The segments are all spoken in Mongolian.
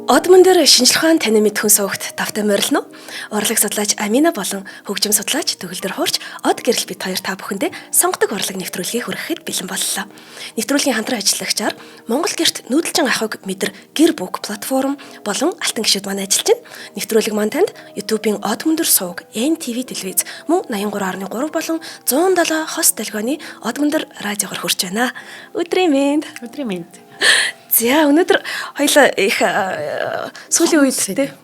Одмон дээр шинжлэх ухаан таны мэдхүн сувагт тавтай морилно. Урлаг судлаач Амина болон хөгжим судлаач төгөлдөр хуурч од гэрэл бит хоёр та бүхэндээ сонгодог урлаг нэвтрүүлгийг хүргэхэд бэлэн боллоо. Нэвтрүүлгийн хамтран ажиллагчаар Монгол гэрт нүүдэлчин ахуйг мэдэр гэр бүк платформ болон алтан гişүүд маань ажиллаж байна. Нэвтрүүлэг маань танд YouTube-ийн Одмон дээр суваг, NTV телевиз мөн 83.3 болон 107 хост долгионы Одмон дээр радиогоор хүрч байна. Өдрийн мэнд. За өнөөдөр хоёлаа их сүүлийн үед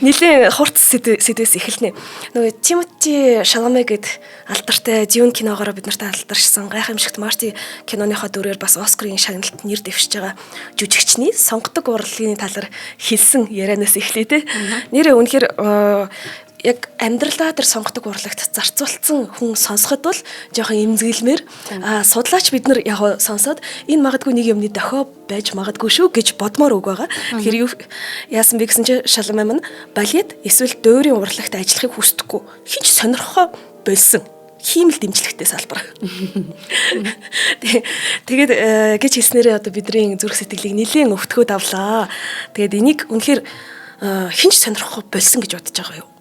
нэлээд хурц сэдвээс эхэлнэ. Нөгөө Тимоти Шаламе гэд алдартай Дюн киногоор бид нарт алдаршсан гайхамшигт Марти киноныхоо дүрээр бас Оскарын шагналт нэр дэвшиж байгаа жүжигчний сонгодог урлагийн талаар хэлсэн ярианаас эхлэе те. Нэрээ үнэхээр яг амьдралаа тэр сонгодог урлагт зарцуулсан хүн сонсоход бол жоохон эмзэглэмээр судлаач бид нар яг сонсоод энэ магадгүй нэг юмны дохио байж магадгүй шүү гэж бодмоор үг байгаа. Тэгэхээр юу яасан бэ гэсэн чинь Шаламэ маань балет эсвэл дойрын урлагт ажиллахыг хүсдэггүй. Хинч сонирхоо болсон. Хиймэл дэмжлэгтэй салбар. Тэгээд гэж хэлснээрээ одоо бидний зүрх сэтгэлийг нэлээд өвтгөөд авлаа. Тэгээд энийг үнэхээр хинч сонирхоо болсон гэж бодож байгаа юу?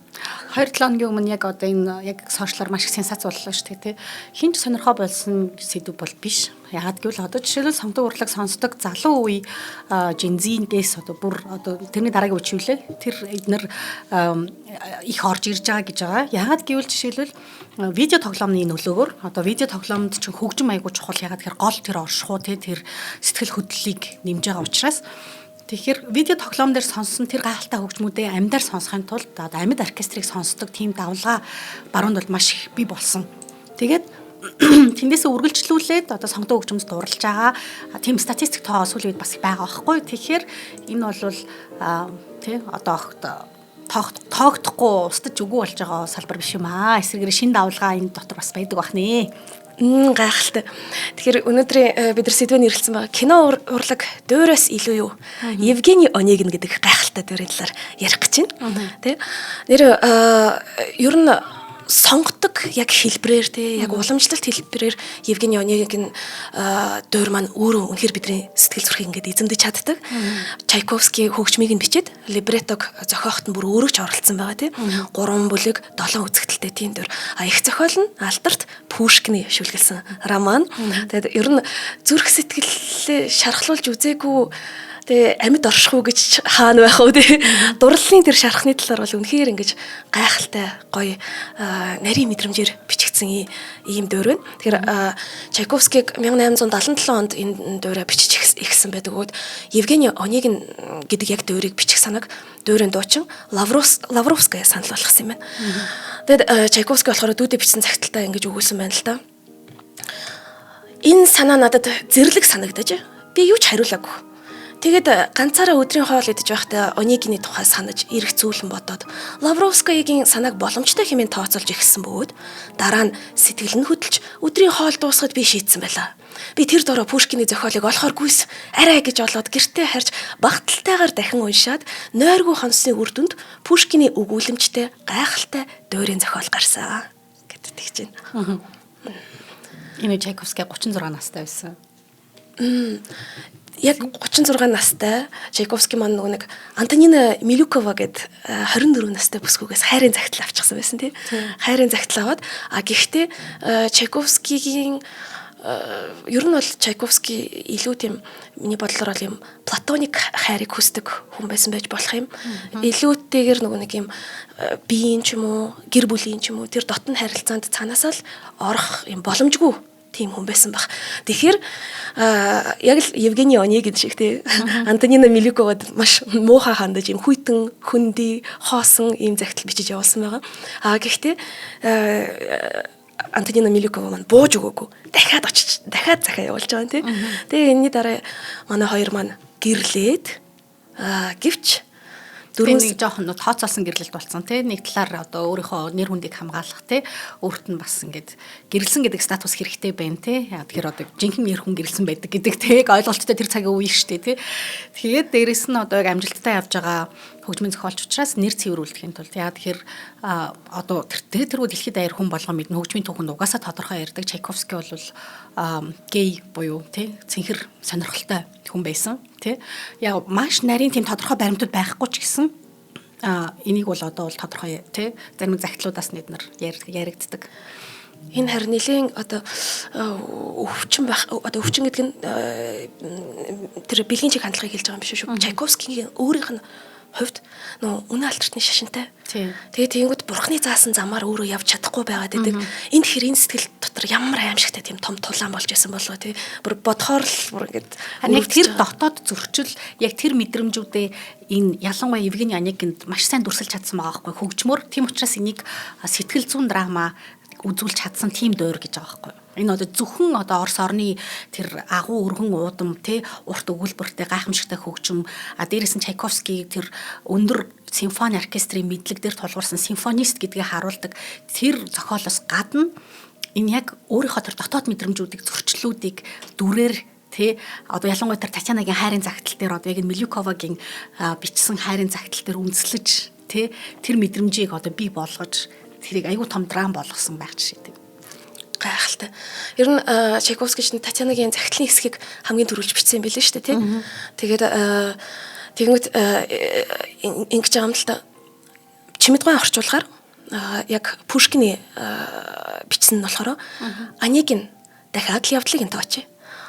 2-7 хоногийн өмнө яг одоо энэ яг сошиалар маш их сенсац боллоо шүү дээ. Хинч сонирхоо болсон сэдв бол биш. Ягаад гэвэл одоо жишээлбэл сонгодог урлаг сонсдог залуу үе Gen-Z-ээс одоо бүр одоо тэрний дараагийн үчивлээ. Тэр эднэр их орж ирж байгаа гэж байгаа. Ягаад гэвэл жишээлбэл видео тоглоомны нөлөөгөөр одоо видео тоглоомд чинь хөгжим аягүй чухал. Ягаад гэхээр гол тэр оршихуй тэр сэтгэл хөдлөлийг нэмж байгаа учраас тэгэхээр видео тоглоом дээр сонссон тэр гайхалтай хөгжмүүдээ амьдаар сонсохын тулд одоо амьд оркестрийг сонсдог тийм давлгаа баруунд бол маш их бий болсон. Тэгээд тэндээсээ үргэлжлүүлээд одоо сонгодог хөгжмөд дурлаж байгаа тийм статистик тоо сүүлийн үед бас байгаа байхгүй. Тэгэхээр энэ бол тий одоо тоогдохгүй устж үгүй болж байгаа салбар биш юм аа. Эсвэргээр шин давлгаа энэ дотор бас байдаг бах нэ. Гайхалтай. Тэгэхээр өнөөдөр бид нар сэдвээр нэрлэлсэн байгаа кино урлаг дөөроос илүү юу? Евгений Онегин гэдэг гайхалтай дөрийн талаар ярих гэж байна. Тэ? Нэр ер нь сонгодог яг хэлбэрээр те яг уламжлалт хэлбэрээр Евгений Онегин дуур маань өөрөө үнэхээр бидний сэтгэл зүрхийг ингээд эзэмдэж чаддаг. Чайковский хөгжмийг нь бичээд либретог зохиоход нь бүр өөрөө ч оролцсон байгаа те. 3 бүлэг 7 үзэгдэлтэй тийм дуур. Их зохиол нь алдарт Пушкины шүлгэлсэн роман. Тэгээд ер нь зүрх сэтгэлээ шархлуулж үзээгүй тэ амьд оршихуу гэж хаана байх вэ тэ дурлалын тэр шархны талаар бол үнэхээр ингэж гайхалтай гоё нарийн мэдрэмжээр бичигдсэн ийм дуур байна. Тэгэхээр Чайковскиг 1877 онд энэ дуурай бичиж ихсэн байдаг. Өгөөд Евгений Онегин гэдэг яг дуурийг бичих санааг дуурийн дуучин Лавровская санал болгосон юм байна. Тэгэд Чайковский болохоор дүүдэ бичсэн цагталтаа ингэж өгүүлсэн байна л да. Энэ санаа надад зэрлэг санагдаж би юу ч хариулаагүй. Тэгээд ганцаараа өдрийн хоол идэж байхдаа Онегины тухай санаж эрх зүүлэн бодоод Лавровскаягийн санааг боломжтой хэмээн тооцоолж эхэлсэн бөгөөд дараа нь сэтгэл нь хөдөлж өдрийн хоол дуусахад би шийдсэн байлаа. Би тэр дороо Пушкины зохиолыг олохооргүйс арай гэж олоод гэртээ харж багталтайгаар дахин уншаад нойргүй хонсны үр дүнд Пушкины өгүүлэмжтэй гайхалтай дуурийн зохиол гарсан гэдэг тэгж байна. Энэ Чайковский 36 настай байсан. Яг 36 настай Чайковский маань нөгөө нэг Антонина Милюкова гэд 24 настай бүсгүйгээс хайрын загтал авчихсан байсан тий. Хайрын загтал аваад гэхдээ Чайковскигийн ер нь бол Чайковский илүү тийм миний бодлоор бол юм платоник хайрыг хүсдэг хүн байсан байж болох юм. Илүүтэйгээр нөгөө нэг юм биеийн ч юм уу, гэр бүлийн ч юм уу тэр дотн харилцаанд цаанаасаа л орох юм боломжгүй тийм хүн байсан баг. Тэгэхээр яг л Евгений Онегин шиг тий Антонина Милюковад маш муухай хандаж юм хүйтэн хөндөй хоосон ийм загтал бичиж явуулсан байгаа. Гэхдээ Антонина Милюкова маань бууж өгөөгүй. Дахиад захиа явуулж байгаа тий. Тэгээ энэний дараа манай хоёр маань гэрлээд гэвч нэг жоохон тооцоолсон гэрлэлт болсон тий нэг талаар одоо өөрийнхөө нэр хүндийг хамгаалах тий өөрт нь бас ингээд гэрэлсэн гэдэг статус хэрэгтэй байна тий тэгэхээр одоо жинхэнэ нэр хүн гэрэлсэн байдаг гэдэг тий ойлголттой тэр цагийн үе шүү дээ тий тэгээд дээрэс нь одоо яг амжилттай явж байгаа хөгжмийн зохиолч учраас нэр цэврүүлдэхийн тулд яа тэгэхээр одоо тэргүй дэлхийд даяар хүн болгоо мэднэ хөгжмийн түүхэнд угаасаа тодорхой ярьдаг Чайковский бол гей буюу тий цэнхэр сонирхолтой хүн байсан тий яг маш нарийн тийм тодорхой баримтууд байхгүй ч гэсэн энийг бол одоо бол тодорхой тий зарим захидлуудаас нэднэр яригддаг. Энэ харин нэлийн одоо өвчин гэдэг нь тэр бэлгийн чиг хандлагыг хэлж байгаа юм биш үү? Чайковскигийн өөрийнх нь хувьд үнэ алдартны шашинтай. Тэгээд тэгэнгүүт бурхны заасан замаар өөрөө явж чадахгүй байгаад байдаг. Энэ хэрийн сэтгэл дотор ямар аимшигтай тийм том тулаан болж байсан болов тий. Бүр бодхоор л бүр ингээд яг тэр дотоод зөрчил яг тэр мэдрэмжүүдээ энэ ялангуяа Евгений Онегинд маш сайн дүрсэлж чадсан байгаа байхгүй хөгжмөр. Тийм учраас энийг сэтгэл зүйн драма үзүүлж чадсан тийм дуур гэж байгаа байхгүй. Энэ одоо зөвхөн одоо Орос орны тэр агуу өргөн уудам тий урт өгүүлбэртэй гайхамшигтай хөгжим дээрээс нь Чайковский тэр өндөр симфони оркестрийн мэдлэг дээр тулгуурсан симфонист гэдгийг харуулдаг тэр зохиолоос гадна энэ яг өөрийнхөө тэр дотоод мэдрэмжүүдийг зөрчлүүдийг дүрээр тий одоо ялангуяа тэр Татьянагийн хайрын загтал дээр одоо яг Милюковагийн бичсэн хайрын загтал дээр үндэслэж тий тэр мэдрэмжийг одоо бий болгож тэрийг айгүй том драм болгосон байх жишээ тийм. Гайхалтай. Ер нь Чайковский чинь Татьянагийн захидлын хэсгийг хамгийн түрүүлж бичсэн байлээ шүү дээ тий. Тэгээд тэгэнгүүт ингэж байгаа юм л та Чимэдгой орчуулгаар яг Пушкиний бичсэн нь болохоор Онегин дахиад л явдлыг энэ тооч.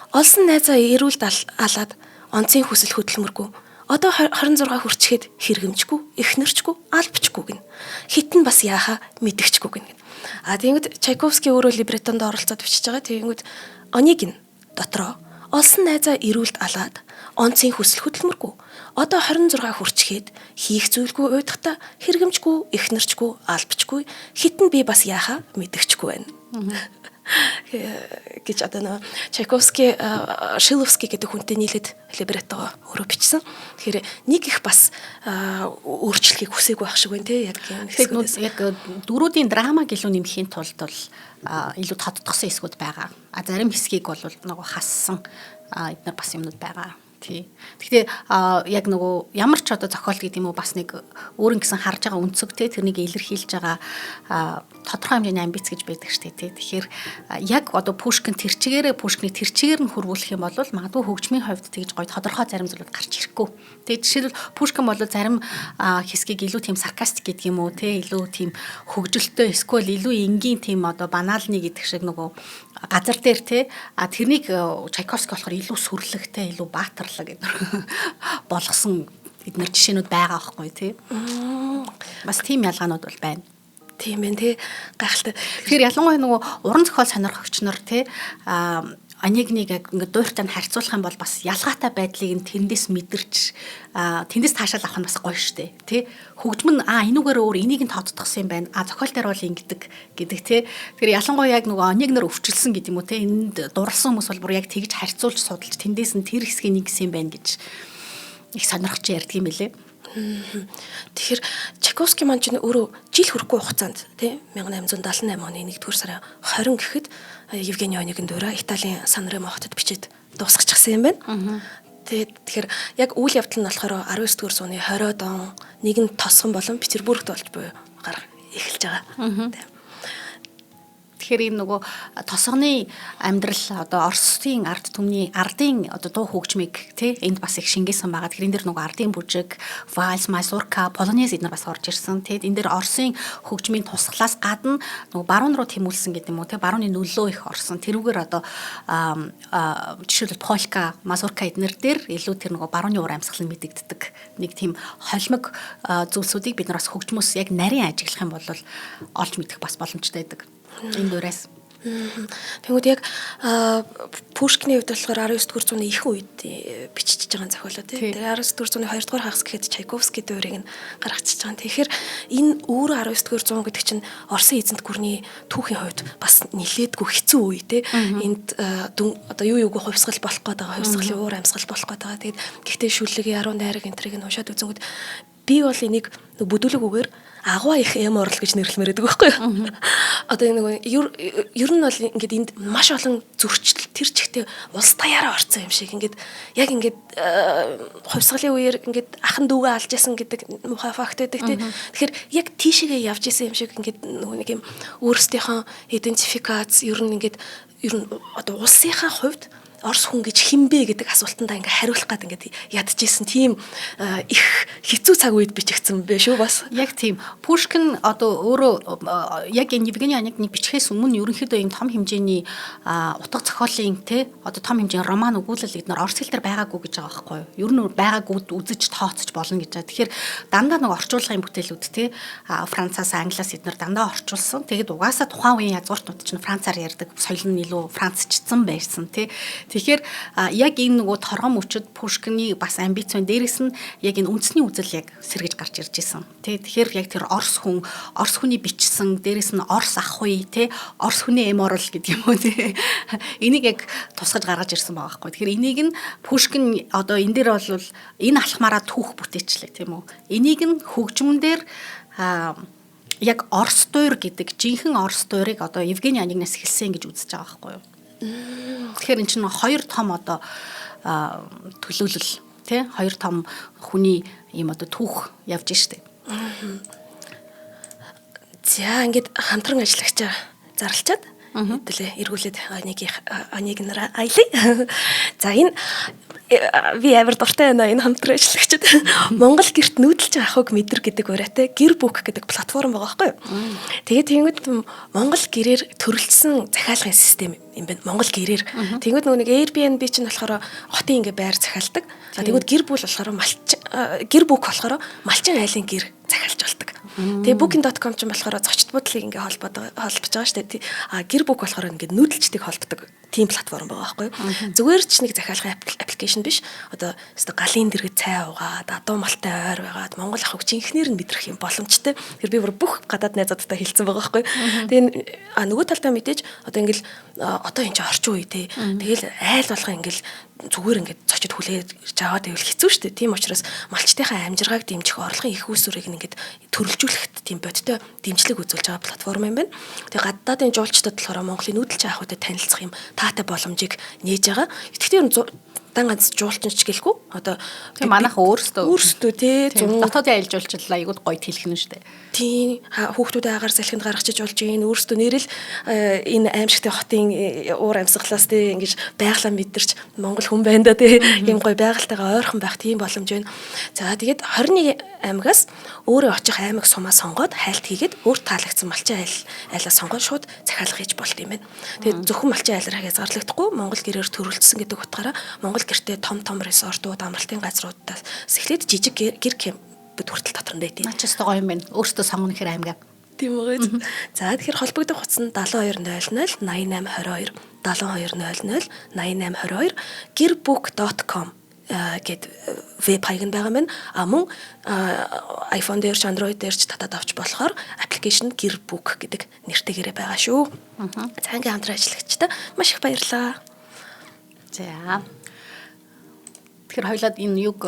Олсон найзаа эрүүлд алаад онцгийн хүсэл хөдөлмөргүй одоо 26 хүрчгээд хэрэгэмжгүй, эхнэрчгүй, албачгүй гин. Хитэн бас яаха мэдгчгүй гин. Тэгэнгүүт Чайковский өөрөө либретонд оролцоод бичиж байгаа. Тэгэнгүүт Онегин дотроо олсон найзаа эрүүлд алаад онцгийн хүсэл хөдөлмөргүй одоо 26 хүрчгээд хийх зүйлгүй уйдахта хэрэгэмжгүй, эхнэрчгүй, албачгүй, хитэн би бас яаха мэдгчгүй байна. Гэж одоо Чайковский Шиловский гэдэг хүнтэй нийлээд либретто өөрөө бичсэн. Тэгэхээр нэг их бас өөрчлөлийг хүсээгүй байх шиг байна тий яг юм. Яг дөрүүдийн драмаг илүү нэмэхийн тулд бол илүү тодтогсон хэсгүүд байгаа. Зарим хэсгийг бол нөгөө хассан эдгээр бас юмнууд байгаа. Тий. Гэхдээ яг нөгөө ямар ч одоо зохиол гэдэг юм уу бас нэг өөрөнгө гэсэн харж байгаа өнцөг те тэрнийг илэрхийлж байгаа тодорхой хэмжээний амбиц гэж байдаг штэ тий. Тэгэхээр яг одоо Пушкиний тэр чигээр нь хөрвүүлэх юм бол магадгүй хөгжмийн хувьд тэгж гоё тодорхой зарим зүйлүүд гарч ирэхгүй. Тэгээ жишээлбэл Пушкин бол зарим хэсгийг илүү тийм саркастик гэдэг юм уу те илүү тийм хөгжилтэй эсвэл илүү энгийн тийм одоо баналны гэдэг шиг нөгөө газар дээр те тэрнийг Чайковский болохоор илүү сүрлэгтэй илүү баатарлаг гэдэг болгосон эдгээр жишээнүүд байгаа байхгүй тий. Бас тийм ялгаанууд бол байна. Тийм ээ тий гайхалтай. Тэгэхээр ялангуяа нөгөө уран зохиол сонирхогч нар тий Онегиныг яг ингээд дууртайг харьцуулах юм бол бас ялгаатай байдлыг нь тэндээс мэдэрч тэндээс таашаал авах нь бас гоё штэ тий хөгжим нь энүүгээр өөр энийг нь тодтогсон юм байна зохиол дээр бол ингэдэг гэдэг тий тэгэхээр ялангуяа яг нөгөө Онегинор өвчлсөн гэдэг юм уу тий энд дурлсан хүмүүс бол бүр яг тэгж харьцуулж судалж тэндээс нь тэр хэсгийг нэгсэн юм байна гэж их сонирхож ярьдаг юм билэ. Тэгэхээр Чайковский маань ч өөрөө жил хүрэхгүй хугацаанд тий 1878 оны 1-р сарын 20 гэхэд Евгений Онегин дураа Италийн Санремо хотод бичээд дуусгачихсан юм байна. Тэгэхээр яг үйл явдал нь болохоор 19-р зууны 20-од он нэгэн тосгон болон Петербургт болж буй гарах эхэлж байгаа. Тэгэхээр энэ нөгөө тосгоны амьдрал одоо Оросын ард түмний ардын одоо дуу хөгжмийг тий энд бас их шингээсэн байгаа. Тэгэхээр энэ дэр нөгөө ардын бүжиг, вальс, мазурка, полонез эдгээр бас орж ирсэн. Тэгэд энэ дэр Оросын хөгжмийн тусгалаас гадна нөгөө баруун руу тэмүүлсэн гэдэг юм уу тий барууны нөлөө их орсон. Тэрүүгээр одоо жишээлбэл полька, мазурка эдгээр дээр илүү тэр нөгөө барууны уур амьсгал нь мэдэгддэг. Нэг тийм холимог зүйлсүүдийг бид нар бас хөгжмөөс яг нарийн ажиглах юм бол олж мэдэх бас боломжтой байдаг. Энэ дөрөөс. Тэгвэл яг Пушкиний хувьд болохоор 19-р зууны их үед бичиж байгаа зохиолоо тийм. Тэр 19-р зууны 2-р хагас гэхэд Чайковский дуурийг нь гаргачихж байгаа. Тэгэхээр энэ өөр 19-р зуун гэдэг чинь Оросын эзэнт гүрний түүхийн хувьд бас нилээдгүй хэцүү үе тийм. Энд одоо юу юуг хувьсгал болох гээд байгаа, хувьсгалын уур амьсгал болох гээд байгаа. Тэгээд гэхдээ шүлэг, яруу найраг энтрийг нь уншаад үзэнгүүт би бол энийг бүдүүлэг үгээр агуу их эм орол гэж нэрлэмээр байдаг байхгүй юу? Одоо нэг ер нь бол ингээд энд маш олон зөрчил тэр чигтээ улс даяараа орцсон юм шиг ингээд яг ингээд хувьсгалын үеэр ингээд ахын дүүгээ алж ясан гэдэг муухай факт байдаг тий. Тэгэхээр яг тийшээгээ явж исэн юм шиг ингээд нэг юм өөрсдийнхөө идентификац ер нь одоо улсынхаа хувьд Орос хүн гэж хинбэ гэдэг асуултандаа ингээ хариулах гад ингээ ядчихсэн тийм их хэцүү цаг үед бичигдсэн бэ шүү бас. Яг тийм. Пушкин одоо өөрөө яг энэ Евгений Онегины бичгээс өмнө ерөнхийдөө ийм том хэмжээний утга зохиолын одоо том хэмжээний роман өгүүлэл эдгээр орос хэл дээр байгаагүй гэж байгаа байхгүй юу? Ер нь байгаагүй үзэж тооцож болно гэж байгаа. Тэгэхээр дандаа нэг орчуулгын бүтээлүүд Францаас Англиас эдгээр дандаа орчуулсан. Тэгээд угаасаа тухайн үеийн язгууртнууд чинь Францаар ярьдаг, соёл нь илүү францчсан байсан Тэгэхээр яг энэ нөгөө торгон мөчөд Пушкины бас амбиц байна. Дээрээс нь яг энэ үндэсний үзэл яг сэргэж гарч ирж исэн. Тэгэхээр яг тэр Орос хүний бичсэн, дээрээс нь Орос ах үе, Орос хүний эм орол гэдэг юм уу тий. Энийг яг тусгаж гаргаж ирсэн байгаа байхгүй. Тэгэхээр энийг нь Пушкин одоо энэ дээр бол энэ алхмаараа түүх бүтээчлээ тийм үү. Энийг нь хөгжмөн дээр яг Орос дуур гэдэг жинхэнэ Орос дуурыг одоо Евгений Онегинаас хэлсэн гэж үзэж байгаа байхгүй юу. Тэгэхээр эн чинь хоёр том одоо төлөөлөл тий хоёр том хүний ийм одоо түүх явж штэ. За ингээд хамтран ажиллагчаа зарлчаад хэдүүлээ эргүүлээд Онег нараа аялаа. За энэ би амар дуртай байна энэ хамтран ажиллагчид. Монгол гэрт нүүдэлж авахыг мэдэр гэдэг ураатай гэр бүк гэдэг платформ байгаа байхгүй юу? Тэгээд тэгэнгүүт Монгол гэрээр төрөлжсөн захиалгын систем юм байна. Монгол гэрээр. Тэгэнгүүт нэг Airbnb чинь болохоор хотын ингээ байр захиалдаг. Тэгэнгүүт гэр бүл болохоор гэр бүк болохоор малчин айлын гэр захиалж болдог. Тэгээ booking.com ч болохоор зочд буудлыг ингээ холбож байгаа шүү дээ. Гэр бүк болохоор ингээ нүүдэлчдийг холбодог тийм платформ байгаа байхгүй юу? Зүгээр ч нэг захиалгын аппликейшн биш. Одоо галын дэргэд цай уугаад, адуу малтай ойр байгаад Монгол ахыг жинхнэр нь мэдрэх юм боломжтой. Тэр би бүр бүх гадаад найзуудтай хэлсэн байгаа байхгүй юу? Тэгээ нөгөө талдаа мэдээж одоо ингээл одоо энэ ч орчин үе тий. Тэгэл айл болгоо ингээл зүгээр ингээд зочид хүлээж аваад байвал хэцүү шүү дээ. Тийм учраас малчтынхаа амжиргааг дэмжих орлогын их үүсвэрийг ингээд төрөлжүүлэхэд тийм бодтой дэмжлэг үзүүлж байгаа платформ юм байна. Тэгээ гадаадын жуулчдад болохоор Монголын нүүдэлч ахуйтай танилцах юм таатай боломжийг нээж байгаа. Итгэвчтэй ганц жуулчч гэлгүй одоо тийм манайха өөрсдөө тий дотоодын аялал жуулчлал аягууд гоё хэлхэн шүү дээ. Тийм хүүхдүүдээ агаар салхинд гаргachиж болж гин өөрсдөө нэрэл энэ аимшигтай хотын уур амьсгалаас тий ингэж байгалаа мэдэрч Монгол хүн байна да тий ийм гоё байгальтайгаа ойрхон байх тийм боломж байна. За тэгээд 21 аймагаас өөрөө очих аймаг сумаа сонгоод хайлт хийгээд өөр таалагдсан малчин айлаа сонгоод шууд захиалга хийж болт юм байна. Тэгээд зөвхөн малчин айлаар хязгаарлагдахгүй Монгол гэрээр төрөлжсөн гэдэг утгаараа Монгол гэртээ том резортууд, амралтын газруудаас эхлээд жижиг гэр кемпүүд хүртэл дотор нь байдیں۔ Наач өстой гоё юм байна. Өөртөө сонгоно гэхээр аймгаа. Тийм үү. За тэгэхээр холбогдох утас нь 7200 8822 7200 8822 gerbook.com гэд веб хаяг байгаа юм. Мөн iPhone дээр ч Android дээр ч татаад авч болохоор аппликейшн Gerbook гэдэг нэртэйгээрээ байгаа шүү. За ингээм хамтран ажиллагчтай маш их баярлалаа. За. Тэгэхээр хоёлаад энэ юг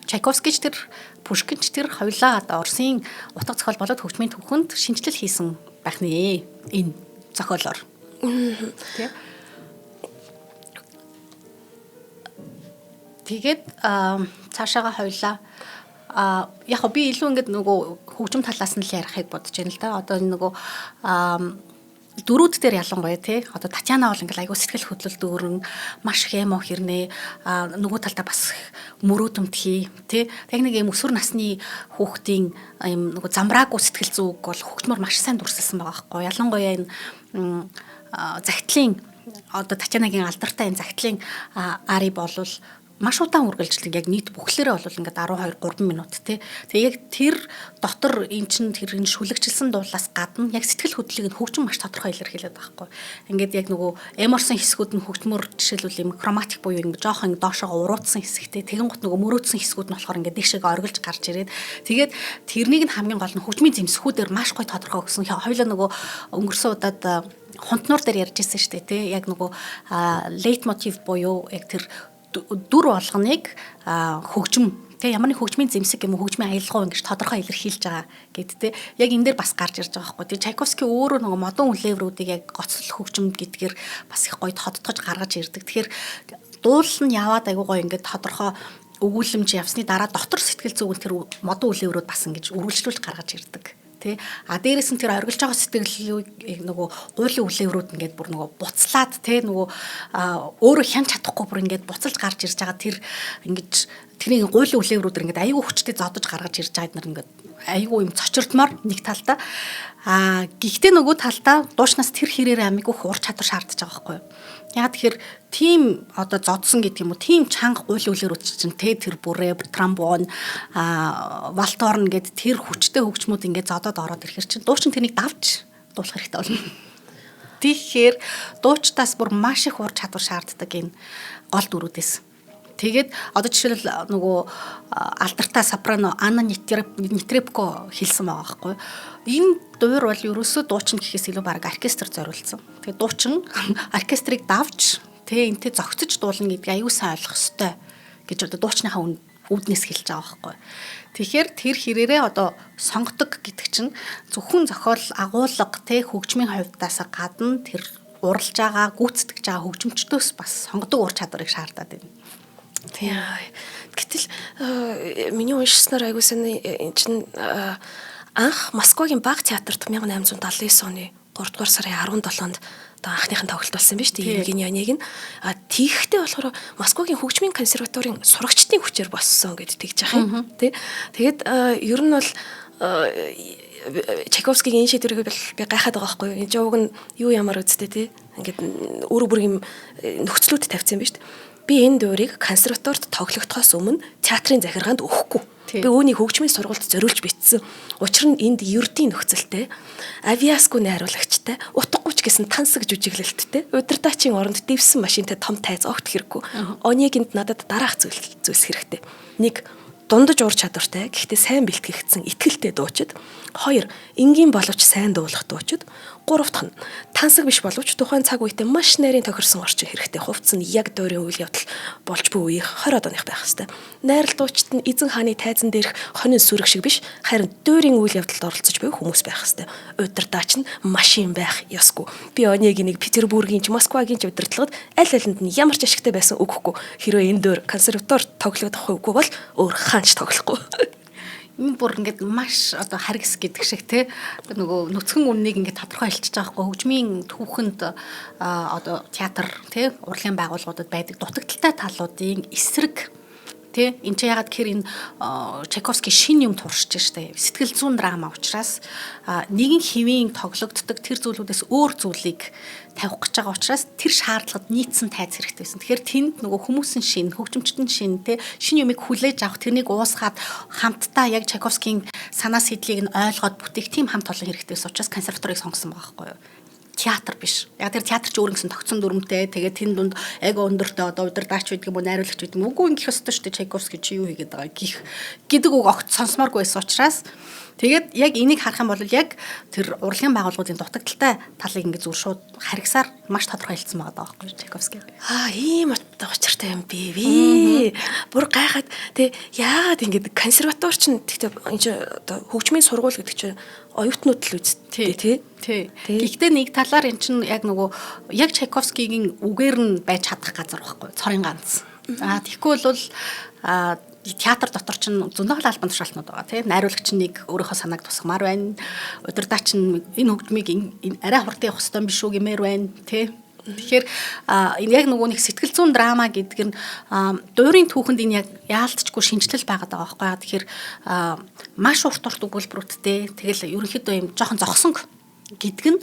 Чайковскич тэр Пушкинч тэр хоёлаа Оросын утга зохиол болоод хөгжмийн түүхэнд шинжилэл хийсэн байх нэ. Энэ зохиолоор. Тэгээд цаашаага хоёлаа яг би илүү ингээд нөгөө хөгжим талаас нь л ярихыг бодож байна л да. Одоо нөгөө дөрүүд дээр ялангуяа тий одоо Татьяна бол ингээл айгуу сэтгэл хөдлөлт өөрөн маш их эмо хэрнээ нөгөө талдаа бас мөрөөдөмтгий тий яг нэг юм өсвөр насны хүүхдийн юм нөгөө замбраагүй сэтгэл зүг бол хөгжмөр маш сайн дүрсэлсэн байгаа байхгүй ялангуяа энэ загтлын одоо Татьянагийн алдартай энэ загтлын ари болвол маш удаан үргэлжлэдэг яг нийт бүхлээрээ бол ингээд 12 3 минут тий. Тэгээ яг тэр дотор эн чин тэр энэ шүлэгчилсэн дуулаас гадна яг сэтгэл хөдлөлийг нь хөгжим маш тодорхой илэрхийлээд байгаа байхгүй. Ингээд яг нөгөө эморсон хэсгүүд нь хөгжмөр жишээлбэл юм хроматик буюу ингээд жоохон доошоо уруутсан хэсэгтэй тэгэн гот нөгөө мөрөөдсөн хэсгүүд нь болохоор ингээд дэшег оргилж гарч ирээд тэгээд тэрнийг нь хамгийн гол нь хөгжмийн зэмсгүүдээр маш гоё тодорхой өгсөн. Хоёулаа нөгөө өнгөрсөн удаад хунтнуур дээр ярьж ирсэн шүү дээ тий. Яг нөгөө лейт мотив буюу яг тэр дүр болгоныг хөгжим Тэгээ ямар нэг хөгжмийн зэмсэг юм уу хөгжмийн аялалгуу ингэж тодорхой илэрхийлж байгаа гэд тэ яг энэ дээр бас гарч ирж байгаа байхгүй. Тэгээ Чайковский өөрөө нөгөө модон үлээврүүдийг яг гоцлол хөгжимд гэдгээр бас их гоё тодтогч гаргаж ирдэг. Тэгэхээр дуул нь яваад айгуу гоё ингээд тодорхой өгүүлэмж явсны дараа дотор сэтгэл зүйн тэр модон үлээврүүд бас ингэж үргэлжлүүлж гаргаж ирдэг. Тэ дээрээс нь тэр оргилж байгаа сэтгэлийг нөгөө гуулийн үлээврүүд ингээд бүр нөгөө буцлаад тэ нөгөө өөрөө хянч чадахгүй бүр ингээд буцалж гарч ирж байгаа тэр ингэж тэрний гуулийн үлээврүүдэр ингээд аюу хүчтэй зодож гаргаж ирж байгаа нар ингээд аюу юм цочирдмоор нэг талдаа гэхдээ нөгөө талдаа дуушнаас тэр хэрээр амигүй ур чадвар шаардаж байгаа байхгүй юу. Яг тэгэхээр тийм одоо зодсон гэдэг юм уу тийм чанга гуулийн үлээврүүд чинь тэр бүрээ тромбон валторн гэдэг тэр хүчтэй хөгжмүүд ингээд зодоод ороод ирэхэр чинь дуучин тэрнийг давж дуулах хэрэгтэй болно. Тэгэхээр дуучтаас бүр маш их ур чадвар шаарддаг энэ гол дүрүүдээс. Тэгээд одоо жишээлбэл нөгөө алдартай сопрано Анна Нитребко хэлсэн байгаа байхгүй. Энэ дуур бол ерөөсөө дуучин гэхээс илүү баг оркестр зориулсан. Тэгээд дуучин оркестрыг давж тэгээ энтэй зогцож дуулна гэдгийг аюу сайн ойлгох ёстой гэж одоо дуучныхаа үүднээс хэлж байгаа байхгүй. Тэгэхээр тэр хэрээрээ одоо сонгодог гэдэг чинь зөвхөн зохиол агуулга тэ хөгжмийн хувьдаас гадна тэр уралж байгаа гүйцэтгэж байгаа хөгжимчдөөс бас сонгодог ур чадварыг шаардаад байна. Тийм. Гэтэл миний уншсанаар айгуу сайн энэ чинь анх Москвагийн Баг театрт 1879 оны 3 дугаар сарын 17-нд одоо анхныхын тоглолт болсон юм биш үү? Евгений Онегин. Тийхтэй болохоор Москвагийн хөгжмийн консерваторийн сурагчдын хүчээр болсон гэдэг тэгж яах юм. Тэ. Тэгээд ер нь бол Чайковскигийн энэ шийдвэрийг би гайхаад байгаа байхгүй юу? Энэ жог нь юу ямар үсттэй тий? Ингээд өөр бүрийн нөхцлүүд тавьсан юм биш үү? Би энэ дуурийг консерваторид тоглогдохоос өмнө театрын захиргаанд өгөхгүй. Би үүнийг хөгжмийн сургуульд зориулж бичсэн. Учир нь энд ердийн нөхцөлтэй, авиасгүй найруулагчтай, утгагүй ч гэсэн тансаг жүжиглэлттэй, удирдаачийн оронд дэвсэн машинтай том тайз огт хэрэггүй. Онегинд надад дараах зүйлс хэрэгтэй. 1. Дундаж ур чадвартай, гэхдээ сайн бэлтгэгдсэн итгэлтэй дуучид. 2. Энгийн боловч сайн дуулах дуучид. 3 дахь нь тансаг биш боловч тухайн цаг үедээ маш нарийн тохирсон орчин хэрэгтэй. Хувцс нь яг дөрийн үйл явдал болж буй үеийн 20 оных байх хэвээр. Найрал дуучид нь эзэн хааны тайзан дээрх хонин сүрэг шиг биш, харин дөрийн үйл явдалд оролцож буй хүмүүс байх хэвээр. Удирдаач нь машин байх ёсгүй. Би Онегинийг Петербургийн ч Москвагийн ч удирдлагад аль алинд нь ямар ч ашигтай байсан өгөхгүй. Хэрвээ энэ дөр консерватор тоглогдох хувьгүй бол өөр хаанч тоглохгүй. Энэ бүр ингээд маш одоо харгас гэдэг шиг те нөгөө нүцгэн үннийг ингээд тодорхой хэлчихэж байгаа хгүй хөгжмийн түүхэнд одоо театр те урлагийн байгууллагуудад байдаг дутагдaltaй талуудын эсрэг те энэ ч ягаад гэхээр энэ Чайковский шин юм туршиж штэ сэтгэл зүйн драма учраас нэгэн хэвийн тоглогддог тэр зүйлүүдээс өөр зүйлийг тавих гэж байгаа учраас тэр шаардлагад нийцсэн тайз хэрэгтэй байсан. Тэгэхээр тэнд нөгөө хүмүүсийн шин, хөгжимчдийн шин те шин юмыг хүлээж авах тэрнийг уусгаад хамтдаа яг Чайковскийн санаа сэдлийг нь ойлгоод бүтээх тийм хамт олон хэрэгтэй байсан учраас консерваторыг сонгосон байгаа байхгүй юу? Театр биш. Яг тэр театр чи өөр гэсэн тогтсон дүрмтэй. Тэгээд тэн дунд эго өндөртэй одоо удирдаач байдаг юм уу, найруулагч байдаг юм уу? Үгүй ингэх ёстой шүү дээ. Чайковский чи юу хийгээд байгаа гэдэг үг огт сонсомооргүй байсан учраас тэгээд яг энийг харах юм бол яг тэр урлагийн байгууллагуудын дутагдaltaй талыг ингээд зүр шууд харгасаар маш тодорхой хэлсэн байгаа даа байхгүй Чайковский. Ийм учиртай юм би. Бүр гайхаад тэг яагаад ингээд консерватор ч гэхдээ одоо хөгжмийн сургууль гэдэг чинь оюутнууд л үсттэй тий. Гэхдээ нэг талаар эн чинь яг нөгөө яг Чайковскигийн үгээр нь байж чадах газар байхгүй цорын ганц. Тэгэхгүй бол театр дотор ч зөндөө албан тушаалтнууд байгаа тийм найруулагч нэг өөрийнхөө санааг тусгамаар байна. Удирдаач нь энэ хөгжмийг арай хурдан явах хэрэгтэй биш үү гэмээр байна тийм. Тэгэхээр энэ яг нөгөө нэг сэтгэл зүйн драма гэдэг нь дуурийн түүхэнд энэ яг яалтчгүй шинжилэл байгаад байгаа байхгүй. Тэгэхээр маш урт өгүүлбэрүүдтэй тэгэл ерөнхийдөө юм жоохон зогсон гэдэг нь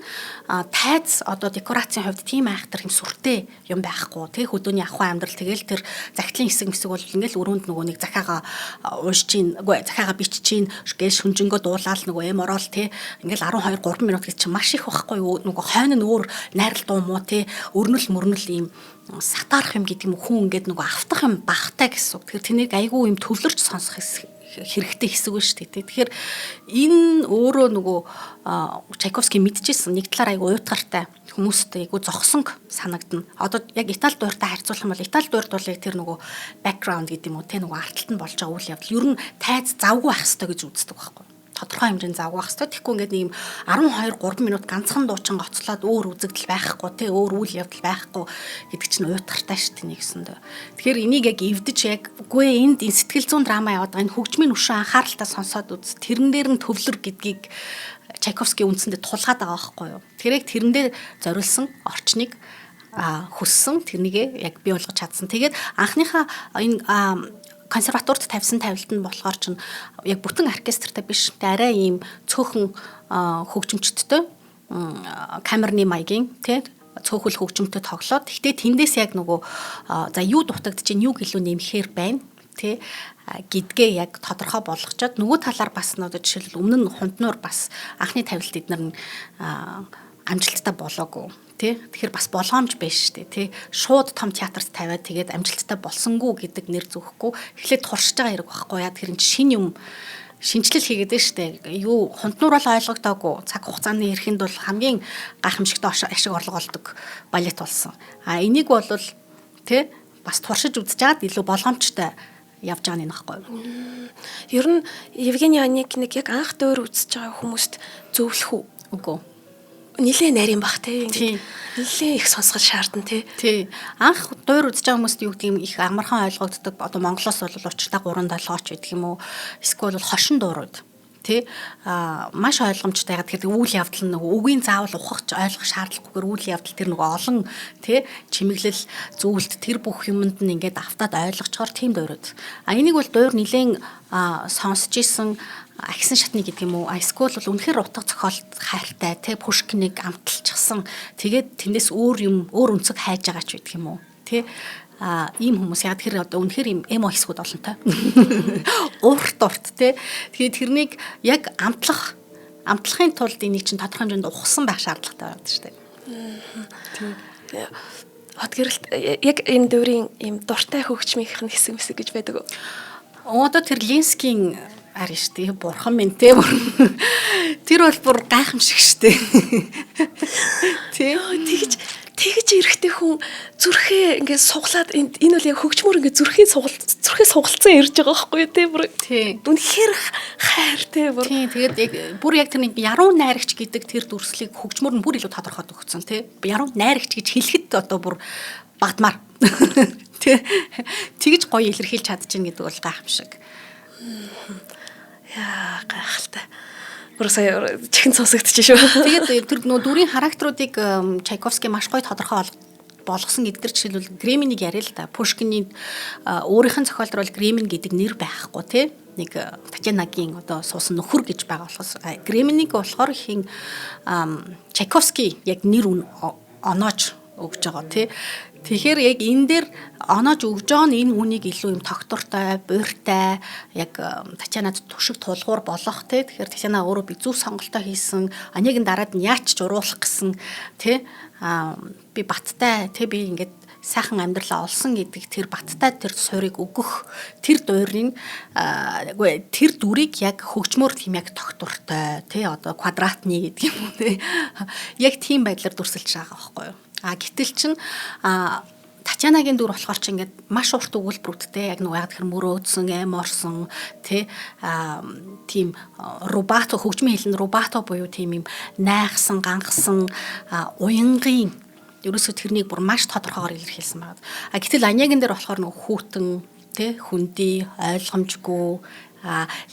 тайз одоо декорацийн хувьд тийм айхтар юм сүртэй юм байхгүй тий хөдөөний ахуй амьдрал тэгэл тэр загтлын хэсэг бол ингээл өрөөнд нөгөө нэг захаага уушж чинь үгүй захаага бичиж чинь гээл шүнжэнгөө дуулаад нөгөө эм орол тий ингээл 12 3 минут гэж чинь маш их байхгүй юу нөгөө хойно нь өөр найрал дуу муу тий өрнөл ийм сатаарах юм гэдэг юм хүн ингээд нөгөө автах юм багтай гэсэн. Тэгэхээр тэнийг айгүй юм төвлөрч сонсох хэрэгтэй хэсэг байна шүү дээ. Тэгэхээр энэ өөрөө нөгөө Чайковский мэдчихсэн нэг талаар айгу уйтгартай хүмүүстэй айгу зогсонг санагдана. Одоо яг Итали дууртай харьцуулах юм бол Итали дуурд бол яг тэр нөгөө background гэдэг юм уу те нөгөө арталт нь болж байгаа үйл явдал ер нь тайз завгүй ах хэвээр гэж үздэг байхгүй. Тодорхой хэмжээнд завгүй ах хэвээр. Тэгэхгүй ингээд нэг юм 12-3 минут ганцхан дуучин гоцлоод өөр үзэгдэл байхгүй те өөр үйл явдал байхгүй гэдэг чинь уйтгартай шүү дээ нэгсэндээ. Тэгэхээр энийг яг эвдэж яг үгүй энд сэтгэл зүйн драма яваад байгаа энэ хөгжмийн өшөө анхааралтай сонсоод үз. Тэрэн дээр нь төвлөр гэдгийг Чайковский үндсэндээ тулгаад байгаа байхгүй юу. Тэгэхээр яг тэрэндээ зориулсан орчныг хүссэн тэрнийгээ яг бий болгож чадсан. Тэгээд анхныхаа энэ консерваторид тавьсан тавилт нь болохоор ч яг бүтэн оркестртай биш. Арай ийм цөөхөн хөгжимчдтэй камерны маягийн тий цөөхөл хөгжимтэй тоглоод. Гэхдээ тэндээс яг нөгөө за юу дутагдж чинь юу гэлөө нэмэхээр байна тий гэдгээ яг тодорхой болгочоод нөгөө талаар бас нөгөө жишээлбэл өмнө нь хунтнуур бас анхны тавилт эднэр нь амжилттай болоогүй. Тэгэхээр бас болгоомж байж штэ тий шууд том театрт тавиад тэгээд амжилттай болсонгүй гэдэг нэр зөөхгүй эхлээд туршиж байгаа хэрэг байхгүй яа тэр шин юм шинжилэл хийгээд байна штэ юу хунтнуур бол ойлгогдоогүй цаг хугацааны эрхэнд бол хамгийн гайхамшигтай ашиг орлого олдог балет болсон энийг бол тий бас туршиж үзэж чаад илүү болгоомжтой явж байгаа нэг байхгүй ер нь Евгений Онегиныг яг анх дөөр үзэж байгаа хүмүүст зөвлөх үгүй нилээ нарийн бах те нилээ их сонсгол шаардна те анх дуур үзэж байгаа хүмүүст юу гэдэг юм их амархан ойлгогддог одоо Монголоос бол учиртай 3-7 ч гэдэг юм уу эсвэл хошин дуурууд тий маш ойлгомжтой ягаад гэхээр үйл явдал нь нөгөө үгийн заавал ухах ойлгох шаардлагагүйгээр үйл явдал тэр нөгөө олон тий чимэглэл зүйлд тэр бүх юмд нь ингээд автаад ойлгочоор тийм дуурууд энийг бол дуур нилээн сонсож исэн агсан шатны гэдэг юм уу эсвэл бол үнэхээр утга зохиолт хайртай тий Пушкинийг амталчихсан тэгээд тэндээс өөр өнцөг хайж байгаа ч гэдэг юм уу тий ийм хүмүүс яа тэгэхээр одоо үнэхээр ийм эмо хэсгүүд олонтой урт тий тэгээд тэрнийг яг амтлахын тулд энийг чинь тодорхой хэмжээнд ухсан байх шаардлагатай байдаг шүү дээ хот гэрэлт яг энэ дөрийн ийм дуртай хөгжмийнх нь хэсэг гэж байдаг уу одоо тэр Ленскийн арь штэ бурхан минь те тэр бол бүр гайхамшиг штэ тий тэгж эрэхтэй хүн зүрхээ ингээд суглаад энэ бол яг хөгжмөр ингээд зүрхээ сугалцсан ирж байгаа байхгүй тий бүр тий үнэхээр хайр тий бүр тий тэгээд яг бүр яг тэр нэг яруу найрагч гэдэг тэр дүрслийг хөгжмөр нь бүр илүү тодорхой өгсөн тий яруу найрагч гэж хэлэхэд одоо бүр багдмаар тий тэгж гоё илэрхийлж чадчихна гэдэг бол гайхамшиг яа гайхалтай. Бүр сая чихэн цусагдчих шүү. Тэгээд тэр нөө дүрийн характеруудыг Чайковский маш гоё тодорхой болгосон гэдгээр жишээлбэл Греминийг яриа л да. Пушкиний өөрийнх нь зохиолдол бол Гремин гэдэг нэр байхгүй тий. Нэг Татьянагийн одоо суусан нөхөр гэж байгаа болохоос Греминийг болохоор хин Чайковский яг нэр оноож өгж байгаа тий. Тэгэхээр яг энэ дээр оноож өгж байгаа нь энэ үнийг илүү юм тогтвортой, буйртай яг Татьянад түшиг тулгуур болох тий. Тэгэхээр Татьяна өөрөө би зөв сонголтоо хийсэн. Онегийн дараад нь яач ч уруулах гэсэн тий. Би баттай тий би ингээд сайхан амьдралаа олсон гэдэг тэр баттай тэр суурийг өгөх тэр дуурийн тэр дүрийг яг хөгжмөр тийм яг тогтвортой тий одоо квадратны гэдэг юм уу тий. Яг тийм байдлаар дүрсэлж байгаа байхгүй юу? Гэтэл чин Татьянагийн дүр болохоор ч ингээд маш урт өгүүлбэрүүдтэй яг яг тэр мөрөөдсөн, эморсон тийм рубато хөгжмийн хэлний рубато буюу тийм юм найхсан, гангасан, уянгын ерөөсө тэрнийг бүр маш тодорхойгоор илэрхийлсэн байна. Гэтэл Онегин дээр болохоор нөгөө хүүтэн, тий хүндий, ойлгомжгүй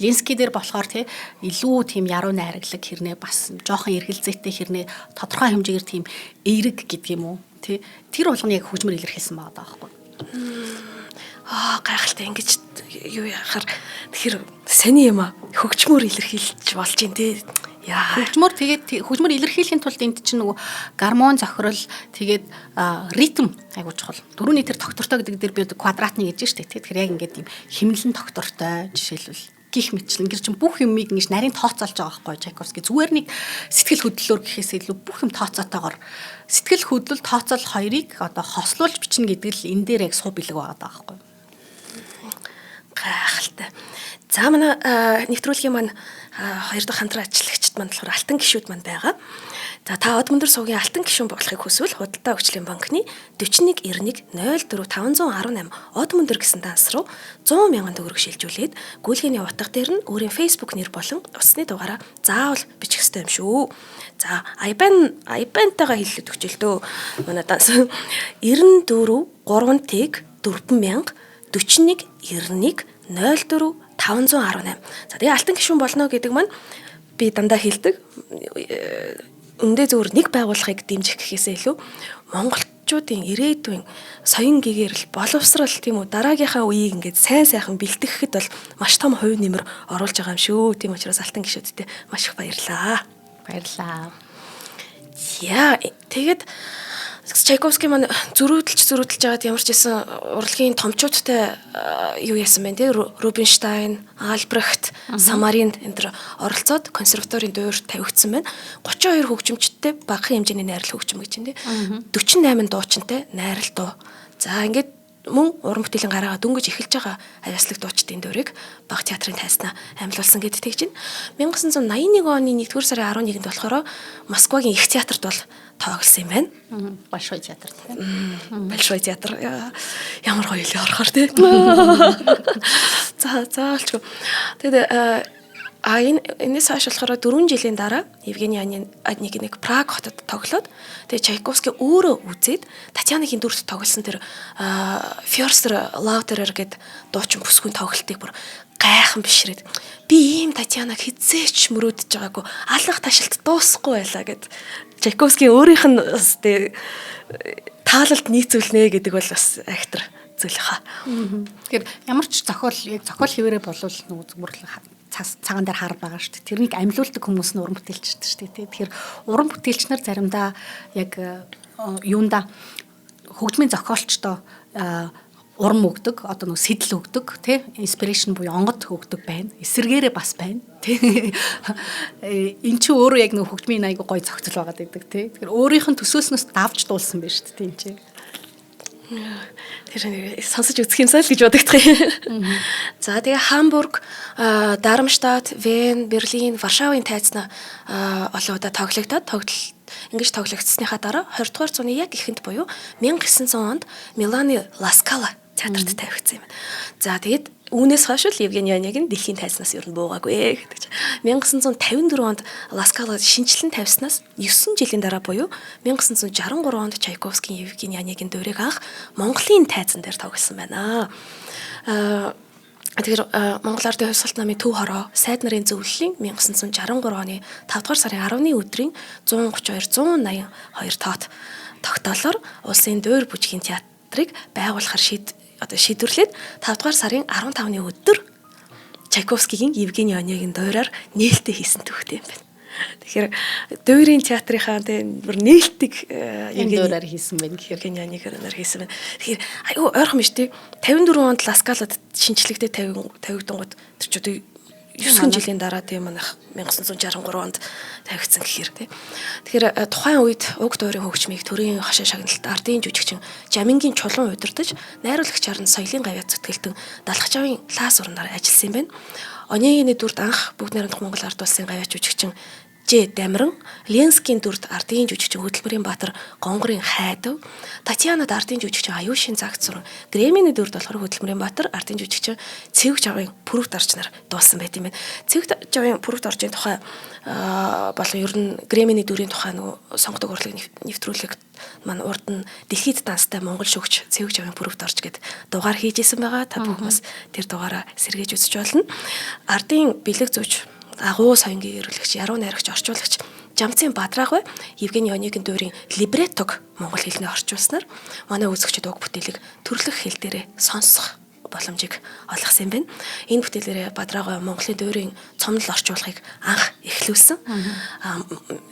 Ленский дээр болохоор тий илүү тийм яруу найраглаг хэрнээ бас жоохон эргэлзээтэй хэрнээ тодорхой хэмжээгээр тийм эерэг гэдэг юм уу тий тэр болгоны яг хөгжмөр илэрхийлсэн байгаа байхгүй. Гайхалтай ингэж юу яхаар тэгэхээр сони юм хөгжмөр илэрхийлж болж юм тий. Хөгжмөр тэгээд хөгжмөр илэрхийлэхийн тулд энд чинь нөгөө гармон зохирол тэгээд ритм айгуу чухал. Дөрөвний тэр тогтвортой гэдэг дээр би квадратны гэж штэ тий. Тэгэхээр яг ингээд юм химнэлэн тогтвортой жишээлбэл гих мэтчлэн гэр чинь бүх юмыг ингэж нарийн тооцоолж байгаа байхгүй Чайковский зүгээр нэг сэтгэл хөдлөлөөр гэхээс илүү бүх юм тооцоотойгоор сэтгэл хөдлөл тооцоол хоёрыг одоо хослуулж бичнэ гэдэг л энэ дээр яг суу бэлэг байгаа байхгүй. Гайхалтай. За манай нэвтрүүлгийн маань хоёр дахь хамтран ажиллагчид маань болохоор алтан гишүүд маань байгаа. За та од мөндөр суугийн алтан гишүүн болохыг хүсвэл Худалдаа Хөгжлийн банкны 41 91 04 518 од мөндөр гэсэн данс руу 100 мянган төгрөг шилжүүлээд гүйлгээний утга дээр нь өөрийн Facebook нэр болон усны дугаараа заавал бичих ёстой юм шүү. За IBAN-тайгаа хэлэлт өгч л дөө. Манай данс 94 3-ыг 4000 41 91 04 518. За тэгээ алтан гишүүн болно гэдэг маань би дандаа хэлдэг. Өндөө зөвөр нэг байгууллагыг дэмжих гэхээсээ илүү монголчуудын ирээдүйн соён гэгэрэл боловсрал тийм үү дараагийнхаа үеийг ингээд сайн сайхан бэлтгэхэд бол маш том хувь нэмэр оруулж байгаа юм шүү. Тийм учраас алтан гишүүдтэй маш их баярлаа. Баярлаа. Яа тэгээд Чайковский маань зөрүүдэлж жагаад ямар ч байсан урлагийн томчуудтай юу яасан бэ те Рубинштайн, Альбрехт, Самарин энэ оролцоод консерваторийн дуур тавигдсан байна. 32 хөгжимчтэй багахан хэмжээний найрал хөгжим гэж байна те. 48 дуучинтай найрал дуу. За ингээд мөн уран бүтээлийн гараагаа дөнгөж эхэлж байгаа авьяаслаг дуучдын дөрийг баг театрын тайзнаа амьлуулсан гэдэг тэгж байна. 1981 оны 1-р сарын 11-нд болохоор Москвагийн их театрт бол тоглосон юм байна. Большой театр тийм. Большой театр. Ямар гоё л орохоор тийм. Заалчгүй. Тэгээд энэс хойш болохоор 4 жилийн дараа Евгений Онегиныг Праг хотод тоглоод тэгээ Чайковский өөрөө үзээд Татьянагийн дүрт тоглосон тэр Фёрстер Лаутерер гэд дуучин бүсгүйн тоглолтыг бүр гайхан бишрээд би ийм Татьянаг хизээч мөрөөдөж байгаагүй алах ташилт дуусахгүй байлаа гэд Чайковский өөрийнх нь тэгээ таалалд нийцүүлнэ гэдэг бол бас актер зүйл хаа. Тэгэхээр ямар ч зохиол хэвээрээ болвол нөгөө зүмэрлэг цагаан дээр хар байгаа шүү дээ. Тэрнийг амьлуулдаг хүмүүс нь уран бүтээлч шүү дээ. Тэгэхээр уран бүтээлч нар заримдаа яг юунда хөгжмийн зохиолчдоо урам өгдөг, одоо нөгөө сэтэл өгдөг, тий, инспирэшн буюу онгод өгдөг байна. Эсэргээрээ бас байна, тий. Энд чи өөрөө яг нөгөө хөгжмийн айгу гоё зохицол байгаад байдаг, тий. Тэгэхээр өөрийнх нь төсөөснөөс давж дуулсан байна шүү дээ, тий энэ чи. Тэр сонсож үзэх юмсаа л гэж бодогдох юм. За тэгээ Хамбург, Дармштадт, Вен, Берлин, Варшавын тайзнаа олон удаа тоглогдоод ингэж тоглогдсныхаа дараа 20 дугаар зууны яг эхэнд буюу 1900 онд Миланы Ла Скала театрт тавигдсан юм. За тэгээд үүнээс хойш л Евгений Онегин дэлхийн тайзнаас ер нь буугаагүй гэдэг чинь 1954 онд Ла Скала шинжилэн тавьснаас 9 жилийн дараа буюу 1963 онд Чайковскийн Евгений Онегин дуурайг анх Монголын тайзан дээр тоглосон байна. Тэгэхээр Монгол Ардын хувьсгалт намын төв хороо сайд нарын зөвлөлийн 1963 оны 5 дугаар сарын 10-ны өдрийн 132-182 тоот тогтоолоор улсын дуур бүжгийн театрыг байгуулахар шийдвэрлээд 5 дугаар сарын 15-ны өдөр Чайковскигийн Евгений Онегин дуурайар нээлттэй хийсэн төвхтэй юм байна. Тэгэхээр дуурийн театрынхаа бүр нээлтийг Евгений дуурайар хийсэн байна. Евгений Онегинаар хийсэн байна. Тэгэхээр аюу ойрхон биш тий 54 онд Ла Скалад шинжлэхдээ тавигдангууд тэр ч одоо 9 жилийн дараа тийм манайх 1963 онд тавигдсан гэхээр тий. Тэгэхээр тухайн үед уг дуурийн хөгжмийг төрийн хошин шагналт ардын жүжигчин Жамингийн чулуун удирдах найруулагчаар нь соёлын гавьяа зүтгэлтэн Далхачаавын лаас урнаар ажилласан юм байна. Онегины дүрд анх бүгд найрамдах Монгол ард улсын гавьяа жүжигчин Ж Дамиран, Ленскийн дүрд ардын жүжигчин Хөдөлмөрийн Баатар Гонгорын Хайдав, Татьянад ардын жүжигчин Аюушин Загцуран, Грэминий дүрд болохоор Хөдөлмөрийн Баатар ардын жүжигчин Цэвэг Жавын Пүрэгт орчноор дуусан байт юм байна. Цэвэг Жавын Пүрэгт орчны тухай болон ер нь Грэминий дүрийн тухай нөгөө сонгодог урлаг нэвтрүүлэг маань урд нь дэлхийд данстай Монгол шөгч Цэвэг Жавын Пүрэгт орч гэд дугаар хийж исэн байгаа. Та бүхэн бас тэр дугаараа сэргээж үзэж болно. Ардын бэлэг зүйч агуу соёнгийн эрүүлэгч, яруу найрагч, орчуулагч Жамцын Бадраах Евгений Онегин дуурийн либреттог монгол хэлнээр орчуулснаар манай үзэгчид уг бүтээлийг төрлөх хэл дээрээ сонсох боломжийг олгосон юм байна. Энэ бүтээлээрээ Бадраах Монголын дуурийн цомнол орчуулгыг анх эхлүүлсэн.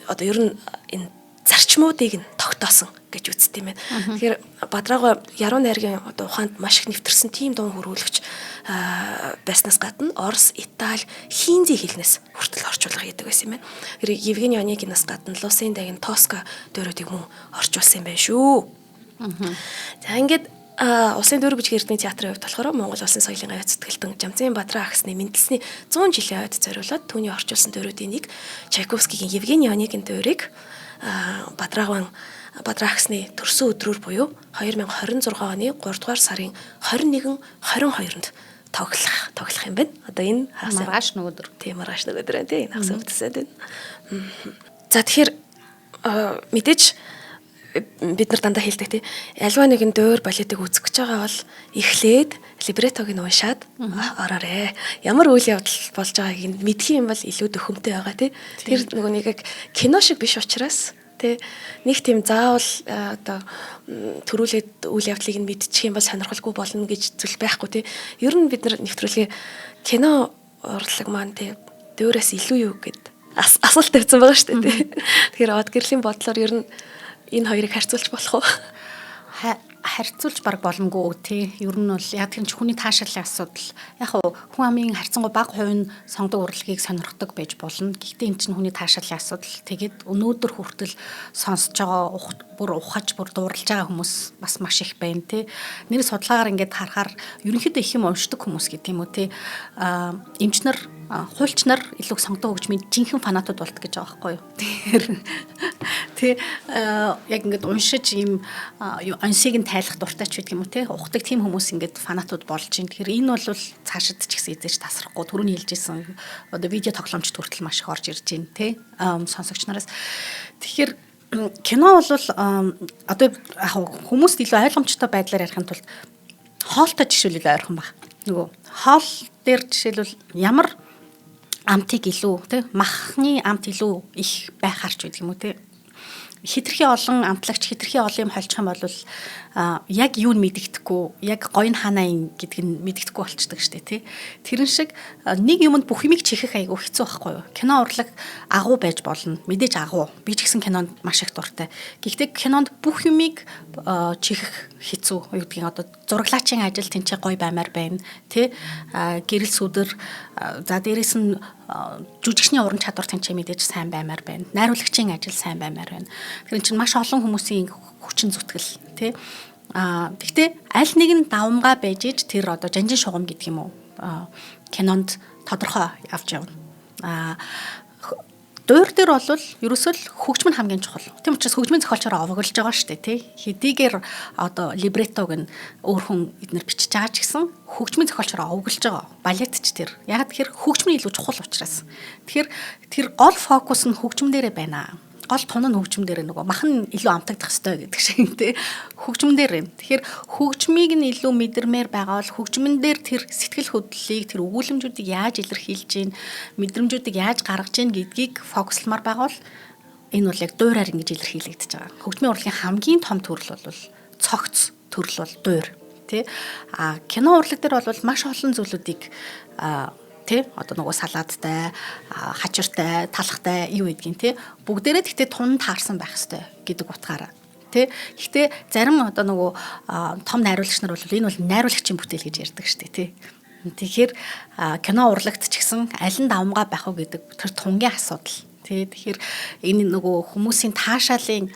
Одоо ер нь энэ зарчмуудыг нь тогтоосон гэж үздэг юм байна. Тэгэхээр Бадраах яруу найргийн одоо ухаанд маш их нэвтэрсэн тийм дуун хөрвүүлэгч байснаас гадна Орос, Итали, Хинди хэлнээс хүртэл орчуулга хийдэг байсан юм байна. Тэгэхээр Евгений Онегинаас гадна Лусын дагин Тоска дуурайдыг мөн орчуулсан юм байна шүү. За ингээд Улсын дөрөв бүжиг эрдмийн театрын хувьд болохоор Монгол Улсын соёлын аяц сэтгэлтэн Жамзын Бадраа ахсны мэндэлсний 100 жилийн ойд зориулаад түүний орчуулсан дөрүүдийн нэг Чайковскигийн Евгений Онегин дөрийг Бадраа ахсны төрсөн өдрөөр буюу 2026 оны 3 дугаар сарын 21, 22-нд тоглох юм байна. Одоо энэ маргааш нөгөөдөр. Тийм маргааш нөгөөдөр тийм энэ хагас өвдөсөд байна. За тэгэхээр мэдээж бид нар дандаа хэлдэг тий. Альва нэгэн дөөр балетыг үзэх гэж байгаа бол эхлээд либретог нь уншаад ороорой. Ямар үйл явдал болж байгааг мэдэх юм бол илүү дөхөмтэй байгаа тий. Тэр нөгөө нэг кино шиг биш учраас тий. Нэг тийм заавал одоо төрүүлээд үйл явдлыг нь мэдчих юм бол сонирхолгүй болно гэж зүйл байхгүй тий. Ер нь бид нар нэвтрүүлгээ кино урлаг маань тий дөөрөөс илүү юу гэд асуулт тавьсан байгаа шүү дээ тий. Тэгэхээр од гэрлийн бодлоор ер нь энэ хоёрыг харьцуулж болох уу? Харьцуулж баг боломгүй тий. Ер нь бол яг тийм ч хүний таашаалын асуудал. Яг хүн амын харьцангуй бага хувийн сонгодог урлагийг сонирхдаг байж болно. Гэхдээ энэ чинь хүний таашаалын асуудал. Тэгээд өнөөдөр хүртэл сонсож байгаа бүр ухаж бүр дуурлаж байгаа хүмүүс бас маш их байна тий. Нэр судалгаагаар ингээд харахаар ерөнхийдөө их юм уншдаг хүмүүс гэдэг юм уу тий. Эмчнэр хуульч нар илүү сонгодог хөгжмийн жинхэнэ фанатууд болт гэж байгаа байхгүй юу. Тэ яг ингээд уншиж ийм онсыг нь тайлах дуртай ч гэдэг юм уу те ухдаг тийм хүмүүс ингээд фанатууд болж байна. Тэгэхээр энэ бол цаашид ч гэсэн эзэж тасрахгүй түрүүний хэлжсэн одоо видео тоглоомчд хүртэл маш их орж ирж байна те сонсогч нараас. Тэгэхээр кино бол одоо хүмүүст илүү ойлгомжтой байдлаар ярихын тулд хоолтой жишээлбэл ойрхон баг. Нөгөө хоол дээр жишээлбэл ямар амтыг илүү тий махны амт илүү их байхаарч байдаг юм уу тий хитрхи олон амтлагч хитрхи олон юм холчих юм бол яг юу нь мэддэхгүй яг гоё нь ханаин гэдг нь мэддэхгүй болчдөг штэ тий тэрэн шиг нэг юмд бүх юмыг чихэх айгу хэцүү байхгүй юу кино урлаг агуу байж болно мэдээж агуу би ч гэсэн кинонд маш их дуртай гэхдээ кинонд бүх юмыг чихэх хэцүү юу гэдгийг одоо зураглаачийн ажил тэнцээ гоё баймаар байна тий гэрэл сүдэр за дээрэс нь жүжигчний уран чадвар тэнцээ мэдээж сайн баймаар байна найруулагчийн ажил сайн баймаар байна тэгэхээр энэ чинь маш олон хүмүүсийн хүчин зүтгэл тий гэхдээ аль нэг нь давмгай байж иж тэр одоо жанжин шугам гэдэг юм уу кинонд тодорхой авч явна дуур дээр бол ерөөсөө хөгжим нь хамгийн чухал. Тийм учраас хөгжмийн зохиолчоор овоглож байгаа шүү дээ, тий. Хэдийгээр одоо либретог нь өөр хүн эднэр бичиж байгаа ч гэсэн хөгжмийн зохиолчоор овоглож байгаа. Балетч тэр. Яг тэгэхээр хөгжим нь илүү чухал учраас. Тэгэхээр тэр гол фокус нь хөгжим дээрээ байна. Гол тун нь хөгжим дээр нөгөө махан илүү амтагдах хэрэгтэй гэдэг шиг тий хөгжим дээр. Тэгэхээр хөгжмийг нь илүү мэдэрмээр байгаа бол хөгжмөн дээр тэр сэтгэл хөдлөлийг тэр өгүүлэмжүүдийг яаж илэрхийлж гин мэдрэмжүүдийг яаж гаргаж гин гэдгийг фокуслмаар байгаа бол энэ бол яг дуурайар ингэж илэрхийлэгдэж байгаа. Хөгжмийн урлагийн хамгийн том төрөл бол цогц төрөл бол дуур тий кино урлаг дээр бол маш олон зүйлүүдийг тий одоо нөгөө салаадтай хачиртай талхтай юу гэдгийг тий бүгдээрээ тэгтээ тун таарсан байх хэрэгтэй гэдэг утгаараа тий гэхдээ зарим одоо нөгөө том найруулагч нар бол энэ бол найруулагчийн бүтээл гэж ярьдаг шүү дээ тий тэгэхээр кино урлагт ч гэсэн аль нь давмгай байх уу гэдэг тэр тунгийн асуудал тий тэгэхээр энэ нөгөө хүмүүсийн таашаалын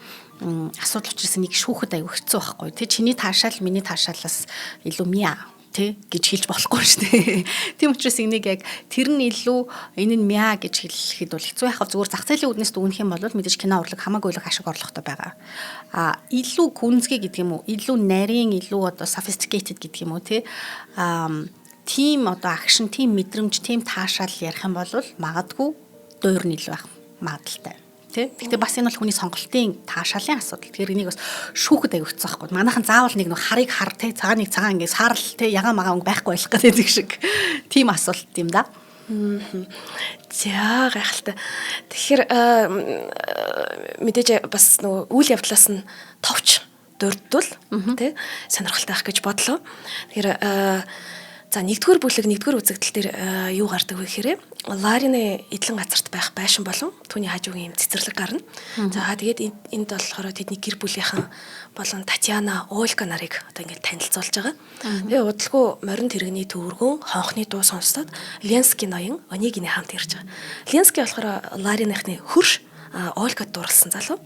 асуудал учраас нэг шүүхэд аягүй хэцүү байхгүй тий чиний таашаал миний таашаалаас илүү мя тий гэж хэлж болохгүй шүү дээ. Тийм учраас энийг яг тэр нь илүү энэ нь мя гэж хэлэхэд бол хэцүү яхав зүгээр зах зээлийн үднэс дүгнэх юм бол мэдээж кино урлаг хамаагүй л ашиг орлоготой байгаа. Илүү гүнзгий гэдэг юм уу? Илүү нарийн, илүү одоо sophisticated гэдэг юм уу тий? Тим одоо акшн, тим мэдрэмж, тим таашаал ярих юм бол магадгүй дуур нь илүү байх магадaltaй. Гэхдээ бас энэ бол хүний сонголтын таашаалын асуудал. Тэгэхээр энийг бас шүүхэд аягүй хэцүү байхгүй. Манайхан заавал нэг харыг хар те цагаан ингээ саарл те ягаан магаан байхгүй байх гэдэг шиг тийм асуулт юм да. За гайхалтай. Тэгэхээр мэдээж бас нөгөө үйл явдлаас нь товч дурдвал те сонирхолтой байх гэж бодлоо. Тэгэхээр за нэгдүгээр бүлэг нэгдүгээр үзэгдэл дээр юу гардаг вэ гэхээр Ларины эдлэн газарт байх байшин болон түүний хажуугийн юм цэцэрлэг гарна. За тэгээд энд болохоор тэдний гэр бүлийнхэн болон Татьяна, Ольга нарыг одоо ингээд танилцуулж байгаа. Тэгээ удалгүй морин тэрэгний төвөргөн хонхны дуу сонстоод Ленский ноён Онегины хамт ирж байгаа. Ленский болохоор Лариныхны хөрш Ольгад дурлсан залуу.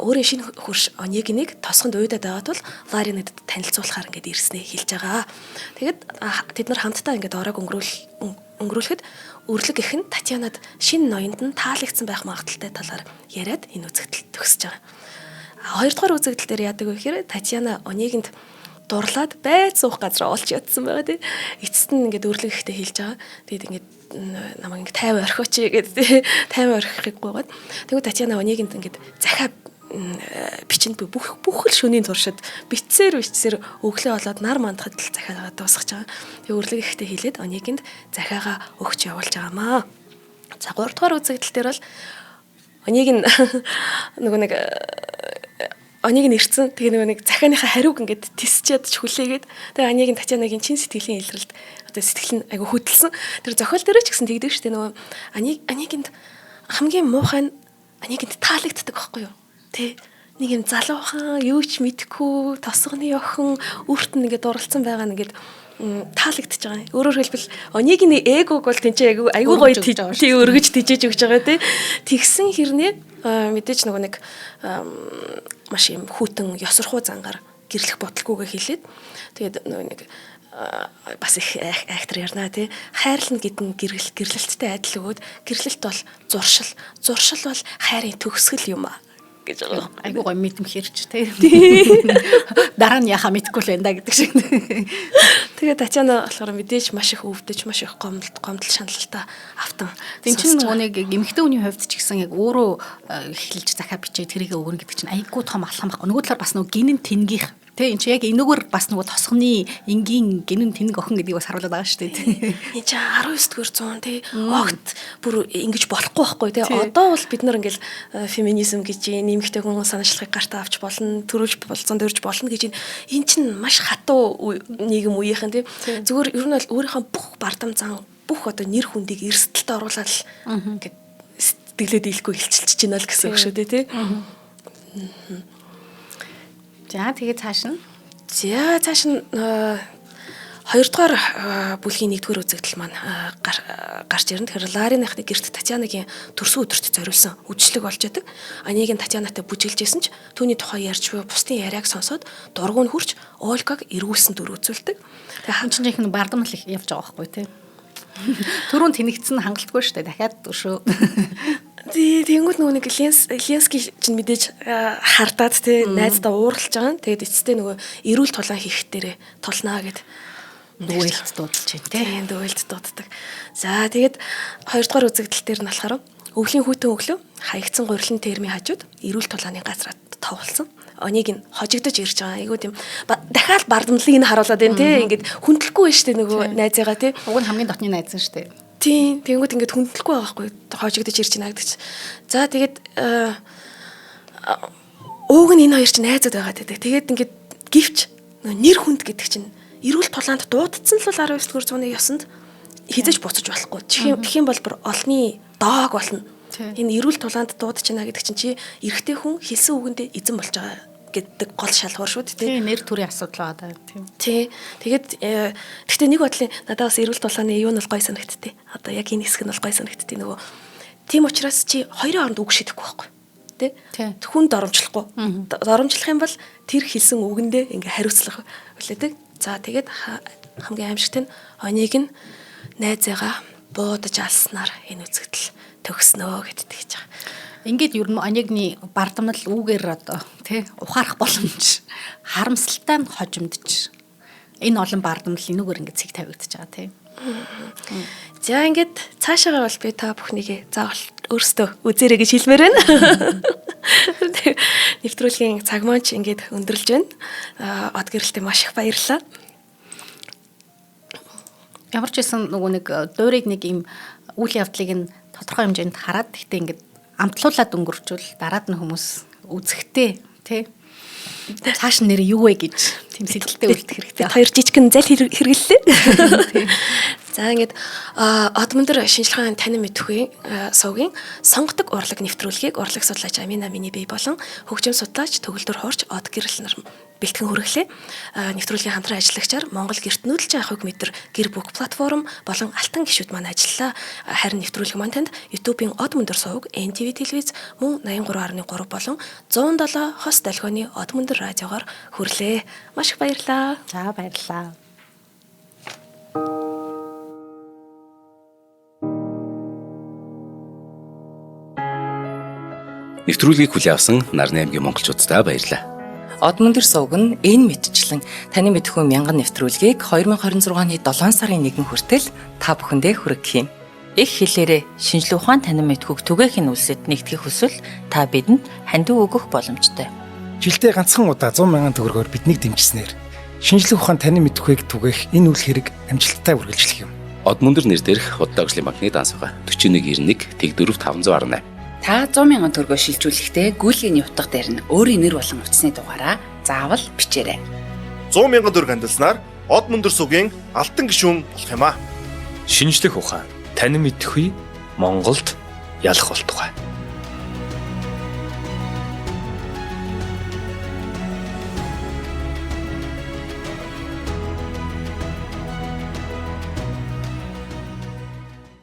Өөрийн шинэ хөрш Онегиныг тосгонд уйдаад байгаад бол Ларри надад танилцуулахаар ингээд ирснээ хэлж байгаа. Тэгээд тэд нар хамтдаа ингээд ороог өнгөрүүлэхэд өрлөг ихэн Татьянад шинэ ноёнд нь таалагдсан байх магадaltaй талаар яриад энэ үзэгдэл төгсөж байгаа. Хоёрдугаар үзэгдэл дээр яадаг вэ гэхээр Татьяна Онегинд дурлаад байд суух газар олж ядсан байгаа тий. Эцэст нь ингээд өрлөг ихтэй хэлж байгаа. Тэгээд ингээд намайг ингээд 50 орхиоч гэдэг 50 орхихыг гуйгаад. Тэгвэл Татьяна Онегинд ингээд захаа бичинд бүх л шөнийн туршид битсээр өглөө болоод нар мандахад л захаагаа дуусгаж байгаа. Тэгээ өрлөг ихтэй хэлээд Онегинд захаагаа өгч явуулж байгаамаа. За 3 дугаар үзэгдэл дээр бол Онегийн нөгөө нэг Онегийн ирсэн. Тэгээ нөгөө нэг захааныхаа хариуг ингээд тисчээд ч хүлээгээд тэгээ Онегийн Татьянагийн чин сэтгэлийн илрэлд одоо сэтгэл нь айгу хөдөлсөн. Тэр зохиол дээр ч гэсэн тэгдэг шүү дээ нөгөө Онегинд хамгийн муухай нь Онегинд таалагддаг байхгүй юу? Тэ нэг юм залуухан юу ч мэдэхгүй тосгоны охин үрт нь ингээд дурлцсан байгаа нь ингээд таалагдчихж байгаа. Өөрөөр хэлбэл Онегийн эгог бол тэнцээ айгу гоё тий өргөж тижээж өгч байгаа тий. Тэгсэн хэрнээ мэдээж нөгөө нэг маш юм хүүтэн ёсорхуу зангаар гэрлэх бодлогоогоо хэлээд тэгээд нөгөө нэг бас их актер ярина тий. Хайрлна гэдэг нь гэрлэлттэй адил өгөөд гэрлэлт бол зуршил бол хайрын төгсгөл юм аа гэж байгаа. Айгуу гоё мэдмхэрч тий. Дараа нь яхаа мэдгүй л байна да гэдэг шиг. Тэгээ Татьяна болохоор мэдээж маш их өвдөж, маш их гомдол шаналлалтаа автан. Тин чинь нөгөө нэг эмэгтэй хүний хувьд ч гэсэн яг өөрөө эхэлж захаа бичээ тэрийг өгнө гэдэг чинь айгуу том алхам байхгүй. Нөгөө талаар бас нөгөө гинэн тэнгийнх тий энэ чи яг энэгээр бас нөгөө тосгоны энгийн гинэн тэнэг охин гэдгийг бас харуулдаг байгаа шүү дээ. Энэ чи 19-р зуун тий огт бүр ингэж болохгүй байхгүй тий. Одоо бол бид нар ингээл феминизм гэж нэмэгтэй хүн санаачлахыг гартаа авч болно, төрүүлж болцсон дөрж болно гэж энэ чинь маш хатуу нийгэм үеийнхэн тий. Зүгээр ер нь бол өөрийнхөө бүх бардам зан бүх одоо нэр хүндийг эрсдэлтэй оруулаад л ингээд сэтгэлээ дийлэхгүй хилчилж байна л гэсэн үг шүү дээ тий. За тэгээ цааш нь. За цааш нь 2 дугаар бүлгийн 1-р үзэгдэл маань гарч ирнэ. Тэгэхээр Ларриныхны гэрт Татьянагийн төрсөн өдөрт зориулсан үдшилэг болж байдаг. Онегийн Татьянатай бүжиглжсэн ч түүний тухай ярьж буй бусдын яриаг сонсоод дургуун хурч Ольгаг эргүүлсэн дүр үзүүлдэг. Тэгээ хамчин жинхэнэ бардамл их явж байгаа байхгүй тий. Төрөнд тэнэгцэн хангалтгүй шүү дээ. Дахиад өшөө. Тэнгүүд нөгөө нэг Ленский чинь мэдээж хардаад тий найздаа ууралж байгаа. Тэгээд эцэстээ нөгөө эрүүл тулаан хийх дээрээ толноо гэд дуулд дуудаж байна тий. Тийм дуулд дууддаг. За тэгээд 2 дугаар үзэгдэл дээр нь болохоор өвлийн хүүтэн өглөө хаягдсан гурилын термийн хажууд эрүүл тулааны газраа товлсон. Онийг нь хожигдож ирж байгаа. Айгуу тийм дахиад бардамлыг нь харуулад байна тий. Ингээд хүндлэхгүй байна шүү дээ нөгөө найзыгаа тий. Уг нь хамгийн дотны найз нь шүү дээ. Тийм. Тэнгүүд ингээд хүндлэхгүй байгаа байхгүй. Хожигдож ирж байна гэдэг чинь. За тэгээд ууг нь энэ хоёр чинь найзууд байгаа гэдэг. Тэгээд ингээд гівч нэр хүнд гэдэг чинь эрүүл тулаанд дуудсан л 19-р зууны ёсонд хизэж буцаж болохгүй. Тэгэх юм бол бүр олны доог болно. Энэ эрүүл тулаанд дуудаж байна гэдэг чинь чи эрэгтэй хүн хэлсэн үгэндээ эзэн болж байгаа гэдэг гол шалгуур шүү дээ. Тийм нэр төрийн асуудал байгаа тийм. Тий. Тэгээд гэхдээ нэг бодлын надад бас эрүүл тулааны юу нь бол гой санагдтыг. Одоо яг энэ хэсэг нь бол гой санагдтыг нөгөө тийм учраас чи хоёрын хооронд үг шидэхгүй байхгүй. Тэ? Хүн доромжлохгүй. Доромжлох юм бол тэр хэлсэн үгэндээ ингээ хариуцлах үлээдэг. За тэгээд хамгийн аимшигт нь Онег нь найзыгаа буудаж алснаар энэ үзэгдэл төгснөө гэддэг гэж байгаа. Ингээд ер нь Онегны бардамнал үүгээр одоо тий ухаарах боломж харамсалтай нь хожимдож энэ олон бардамнал энүүгээр ингээд цэг тавигдчихж байгаа тий. За ингээд цаашаагаа бол би та бүхнийг заавал өөрсдөө үзээрэй гэж хэлмээр байна. Нэвтрүүлгийн цаг маань ч ингээд өндөрлж байна. Од гэрэлтэй маш их баярлалаа. Ямар ч байсан нөгөө нэг дуурайг нэг юм үйл явдлыг нь тодорхой хэмжээнд хараад гэхдээ ингээд амтлуулаад өнгөрчвөл дараад нь хүмүүс үзэхтэй тий цааш нэр юу вэ гэж тийм сэтгэлтэй үлдэх хэрэгтэй. Хоёр жижигхэн зал хэрэглэлээ. За ингээд од мөндөр шинжилгээний танин мэдхгүй сувгийн сонгодог урлаг нэвтрүүлгийг урлаг судлаач Амина миний бие болон хөгжим судлаач төгөлдөр хуурч од гэрэл нар бэлтгэн хүргэлээ. Нэвтрүүлгийн хамтран ажиллагчаар Монгол гэрт нүүдэлж авахыг мэдэр гэр бүх платформ болон алтан гишүүд маань ажиллаа. Харин нэвтрүүлэг маань танд YouTube-ийн од мөндөр сувг, NTV телевиз мөн 83.3 болон 107 хос долгионы од мөндөр радиогоор хүрлээ. Маш их баярлалаа. За баярлалаа. Нэвтрүүлгийг хүлээн авсан Нарны аймгийн монголчуудаа баярлалаа. Од мөндөр сувг нь энэ мэдчлэн таны мэдхгүй мянган нэвтрүүлгийг 2026 оны 7 сарын 1 хүртэл та бүхэндээ хүргэх юм. Их хэлээрээ шинжлэх ухаан танин мэдхүйг түгээхийн үлсэд нэгтгэх хүсвэл та бидэнд хандив өгөх боломжтой. Жилдээ ганцхан удаа 100 мянган төгрөгөөр биднийг дэмжснээр шинжлэх ухаан танин мэдхүйг түгээх энэ үйл хэрэг амжилттай үргэлжлэх юм. Од мөндөр нэр дээрх Худал агшлын банкны данс байгаа 4191 Тэг 4518. Та 100 мянган төгрөгөөр шилжүүлэхдээ гүйлгээний утга дээр нь өөрийн нэр болон утасны дугаараа заавал бичээрэй. 100 мянган төгрөг хандалснаар од мөндөр сувгийн алтан гишүүн болох юм а. Шинжлэх ухаан танин мэдхгүй Монголд ялах болтугай.